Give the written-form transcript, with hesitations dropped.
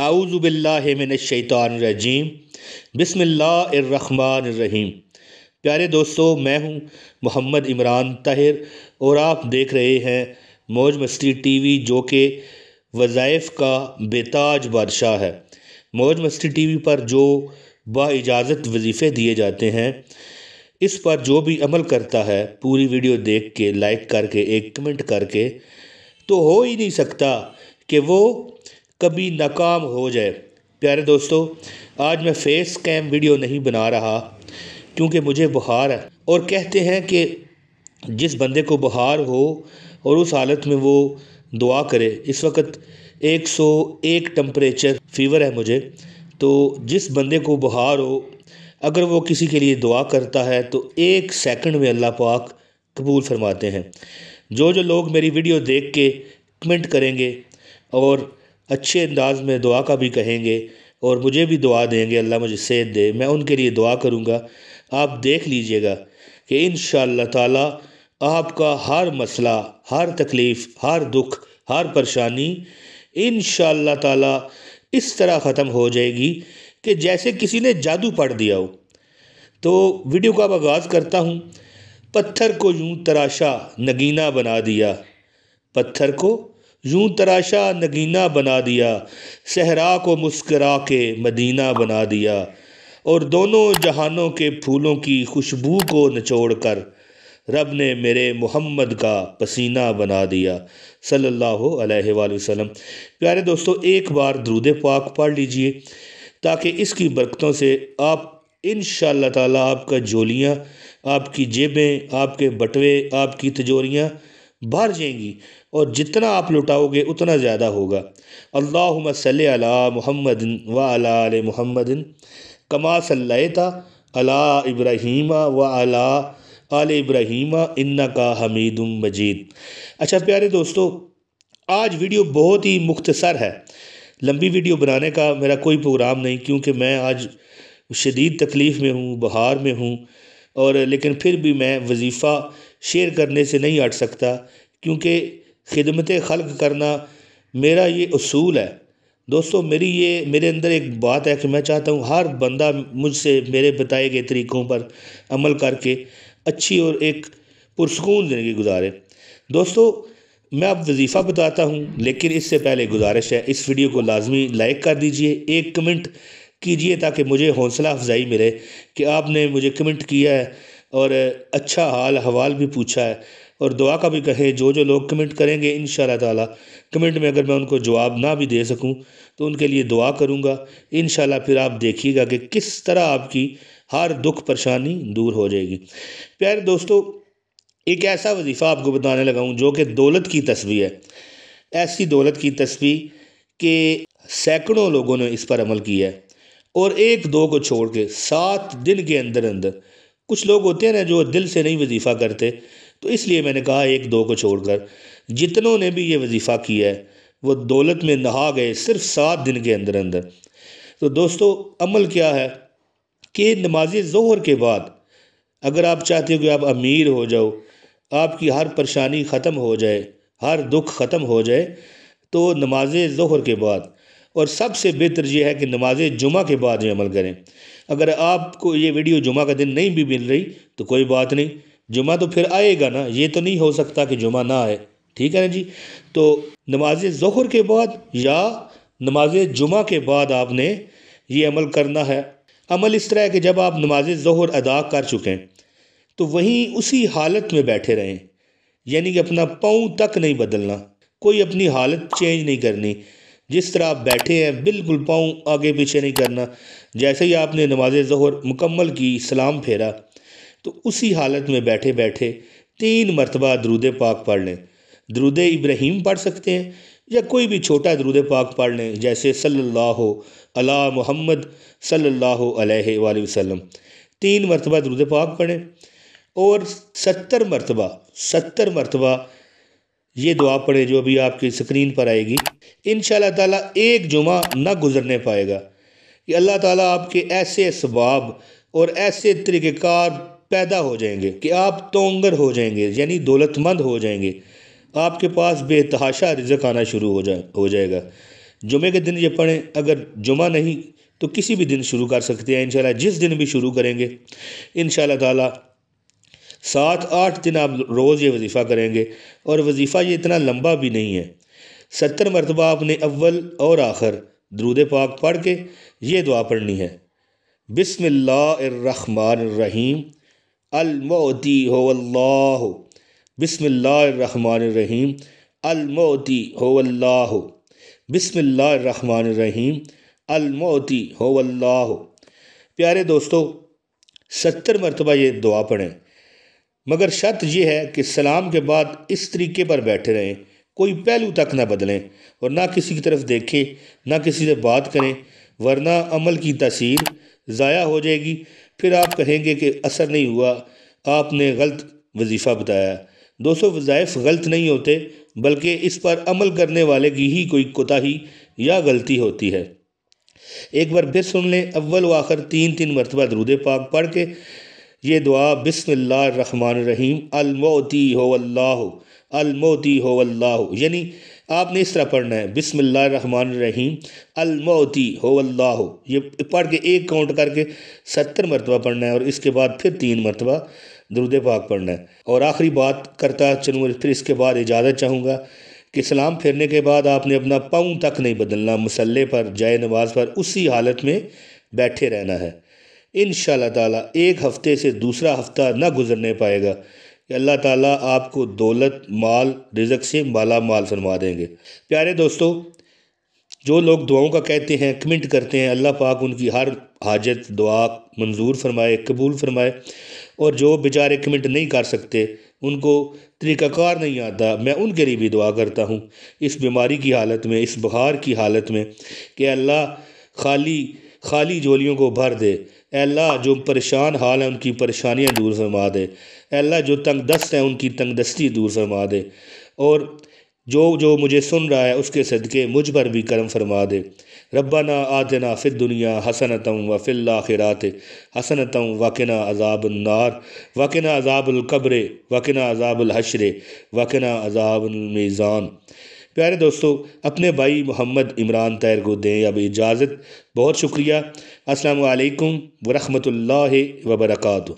आऊज़ु बिल्लाहि मिनश्शैतानिर्रजीम बिस्मिल्लाहिर्रहमानिर्रहीम। प्यारे दोस्तों, मैं हूं मोहम्मद इमरान ताहिर और आप देख रहे हैं मौज मस्ती टीवी, जो कि वज़ाइफ़ का बेताज बादशाह है। मौज मस्ती टीवी पर जो बाइजाज़त वजीफ़े दिए जाते हैं, इस पर जो भी अमल करता है, पूरी वीडियो देख के, लाइक करके, एक कमेंट करके, तो हो ही नहीं सकता कि वो कभी नाकाम हो जाए। प्यारे दोस्तों, आज मैं फेस कैम वीडियो नहीं बना रहा क्योंकि मुझे बुखार है, और कहते हैं कि जिस बंदे को बुखार हो और उस हालत में वो दुआ करे। इस वक्त 101 टेम्परेचर फ़ीवर है मुझे, तो जिस बंदे को बुखार हो, अगर वो किसी के लिए दुआ करता है तो 1 सेकंड में अल्लाह पाक कबूल फरमाते हैं। जो लोग मेरी वीडियो देख के कमेंट करेंगे और अच्छे अंदाज में दुआ का भी कहेंगे और मुझे भी दुआ देंगे, अल्लाह मुझे सेहत दे, मैं उनके लिए दुआ करूँगा। आप देख लीजिएगा कि इंशाअल्लाह ताला आपका हर मसला, हर तकलीफ़, हर दुख, हर परेशानी इंशाअल्लाह ताला इस तरह ख़त्म हो जाएगी कि जैसे किसी ने जादू पढ़ दिया हो। तो वीडियो का आगाज़ करता हूँ। पत्थर को यूं तराशा नगीना बना दिया, पत्थर को यूं तराशा नगीना बना दिया, सहरा को मुस्करा के मदीना बना दिया, और दोनों जहानों के फूलों की खुशबू को निचोड़ कर रब ने मेरे मोहम्मद का पसीना बना दिया, सल्लल्लाहु अलैहि वसल्लम। प्यारे दोस्तों, एक बार दुरूद पाक पढ़ लीजिए ताकि इसकी बरकतों से आप इंशाअल्लाह ताला आपका झोलियाँ, आपकी जेबें, आपके बटवे, आपकी तिजोरियाँ भर जाएंगी और जितना आप लुटाओगे उतना ज़्यादा होगा। अल्लाहुम्मा सल्ली अला मुहम्मदिन व अला आले मुहम्मदिन कमा सल्लैता अला इब्राहीमा व अला आले इब्राहीमा इन्नका हमीदुम मजीद। अच्छा प्यारे दोस्तों, आज वीडियो बहुत ही मुख्तसर है। लंबी वीडियो बनाने का मेरा कोई प्रोग्राम नहीं, क्योंकि मैं आज शदीद तकलीफ़ में हूँ, बहार में हूँ, और लेकिन फिर भी मैं वजीफ़ा शेयर करने से नहीं हट सकता, क्योंकि खिदमत खल्क करना मेरा ये उसूल है। दोस्तों, मेरे अंदर एक बात है कि मैं चाहता हूँ हर बंदा मुझसे मेरे बताए गए तरीक़ों पर अमल करके अच्छी और एक पुरसकून ज़िंदगी गुजारे। दोस्तों, मैं अब वजीफ़ा बताता हूँ, लेकिन इससे पहले गुजारिश है, इस वीडियो को लाजमी लाइक कर दीजिए, एक कमेंट कीजिए ताकि मुझे हौसला अफजाई मिले कि आपने मुझे कमेंट किया है और अच्छा हाल हवाल भी पूछा है, और दुआ का भी कहें। जो लोग कमेंट करेंगे इंशाअल्लाह ताला, कमेंट में अगर मैं उनको जवाब ना भी दे सकूं तो उनके लिए दुआ करूंगा इंशाअल्लाह। फिर आप देखिएगा कि किस तरह आपकी हर दुख परेशानी दूर हो जाएगी। प्यारे दोस्तों, एक ऐसा वजीफ़ा आपको बताने लगा हूँ जो कि दौलत की तस्बीह है। ऐसी दौलत की तस्बीह कि सैकड़ों लोगों ने इस पर अमल किया है, और 1-2 को छोड़ के 7 दिन के अंदर अंदर। कुछ लोग होते हैं ना जो दिल से नहीं वजीफ़ा करते, तो इसलिए मैंने कहा 1-2 को छोड़कर जितनों ने भी ये वजीफ़ा किया है वो दौलत में नहा गए सिर्फ 7 दिन के अंदर अंदर। तो दोस्तों, अमल क्या है कि नमाज ज़ोहर के बाद अगर आप चाहते हो कि आप अमीर हो जाओ, आपकी हर परेशानी ख़त्म हो जाए, हर दुख ख़त्म हो जाए, तो नमाज ज़ोहर के बाद, और सबसे बेहतर ये है कि नमाज जुमा के बाद ये अमल करें। अगर आपको ये वीडियो जुमा का दिन नहीं भी मिल रही तो कोई बात नहीं, जुमा तो फिर आएगा ना, ये तो नहीं हो सकता कि जुमा ना आए, ठीक है ना जी। तो नमाज ज़ोहर के बाद या नमाज जुमा के बाद आपने ये अमल करना है। अमल इस तरह है कि जब आप नमाज ज़ोहर अदा कर चुकें तो वहीं उसी हालत में बैठे रहें, यानी कि अपना पाँव तक नहीं बदलना, कोई अपनी हालत चेंज नहीं करनी। जिस तरह आप बैठे हैं बिल्कुल पाँव आगे पीछे नहीं करना। जैसे ही आपने नमाज ज़ोहर मुकम्मल की, सलाम फेरा, तो उसी हालत में बैठे बैठे 3 मरतबा दरूद पाक पढ़ लें। दरूद इब्राहीम पढ़ सकते हैं या कोई भी छोटा दरूद पाक पढ़ लें, जैसे सल्लल्लाहु अला मुहम्मद सल्लल्लाहु अलैहि वसल्लम। 3 मरतबा दरूद पाक पढ़ें और 70 मरतबा ये दुआ पढ़े जो अभी आपकी स्क्रीन पर आएगी। इंशाअल्लाह ताला एक जुमा ना गुजरने पाएगा कि अल्लाह ताला आपके ऐसे असबाब और ऐसे तरीक़ेकार पैदा हो जाएंगे कि आप तोंगर हो जाएंगे, यानी दौलतमंद हो जाएंगे। आपके पास बेतहाशा रिज़्क़ आना शुरू हो जाएगा। जुमे के दिन ये पढ़ें, अगर जुमा नहीं तो किसी भी दिन शुरू कर सकते हैं इंशाल्लाह। जिस दिन भी शुरू करेंगे इंशाल्लाह ताला 7-8 दिन आप रोज़ ये वजीफ़ा करेंगे। और वजीफ़ा ये इतना लंबा भी नहीं है। 70 मरतबा आपने अव्वल और आखिर दुरूद पाक पढ़ के ये दुआ पढ़नी है। बिस्मिल्लाहिर्रहमानिर्रहीम अल-मुअती हुवल्लाहु। बिस्मिल्लाहिर्रहमानिर्रहीम अल-मुअती हुवल्लाहु। बिस्मिल्लाहिर्रहमानिर्रहीम अल-मुअती हुवल्लाहु। प्यारे दोस्तों, 70 मरतबा ये दुआ पढ़ें, मगर शर्त यह है कि सलाम के बाद इस तरीके पर बैठे रहें, कोई पहलू तक ना बदलें और ना किसी की तरफ देखें, ना किसी से बात करें, वरना अमल की तासीर ज़ाया हो जाएगी। फिर आप कहेंगे कि असर नहीं हुआ, आपने गलत वजीफ़ा बताया। दोस्तों, वज़ाइफ गलत नहीं होते, बल्कि इस पर अमल करने वाले की ही कोई कोताही या गलती होती है। एक बार फिर सुन लें, अव्वल व आखिर 3-3 मरतबा दुरूद पाक पढ़ के ये दुआ बिस्मिल्लाहिर्रहमानिर्रहीम अल-मुअती हुवल्लाहु अल-मुअती हुवल्लाहु, यानी आपने इस तरह पढ़ना है बिस्मिल्लाहिर्रहमानिर्रहीम अल-मुअती हुवल्लाहु। ये पढ़ के एक काउंट करके 70 मरतबा पढ़ना है और इसके बाद फिर 3 मरतबा दुरूद पाक पढ़ना है। और आखिरी बात करता चलूँ, फिर इसके बाद इजाज़त चाहूँगा कि सलाम फेरने के बाद आपने अपना पाँव तक नहीं बदलना, मुसल्ले पर जाए नमाज पर उसी हालत में बैठे रहना है। इंशाअल्लाह ताला एक हफ़्ते से दूसरा हफ़्ता ना गुजरने पाएगा कि अल्लाह ताला आपको दौलत, माल, रिज़्क़ से माला माल फरमा देंगे। प्यारे दोस्तों, जो लोग दुआओं का कहते हैं, कमेंट करते हैं, अल्लाह पाक उनकी हर हाजत दुआ मंजूर फरमाए, कबूल फरमाए। और जो बेचारे कमेंट नहीं कर सकते, उनको तरीक़ाकार नहीं आता, मैं उनके लिए भी दुआ करता हूँ इस बीमारी की हालत में, इस बुखार की हालत में, कि अल्लाह खाली झोलियों को भर दे। अल्लाह जो परेशान हाल है उनकी परेशानियाँ दूर फरमा दे। अल्लाह जो तंगदस्त है उनकी तंगदस्ती दूर फरमा दे। और जो मुझे सुन रहा है उसके सदक़े मुझ पर भी करम फरमा दे। रब्बना आतिना फिद दुनिया हसनतम व फिल आखिराति हसनतम वक़िना अज़ाबन नार वक़िना अज़ाबुल क़ब्र वक़िना अज़ाबुल हश्र वक़िना अज़ाबुल मीज़ान। प्यारे दोस्तों, अपने भाई मोहम्मद इमरान ताहिर को दें अब इजाज़त। बहुत शुक्रिया। अस्सलामु अलैकुम व रहमतुल्लाहि व बरकातुहू।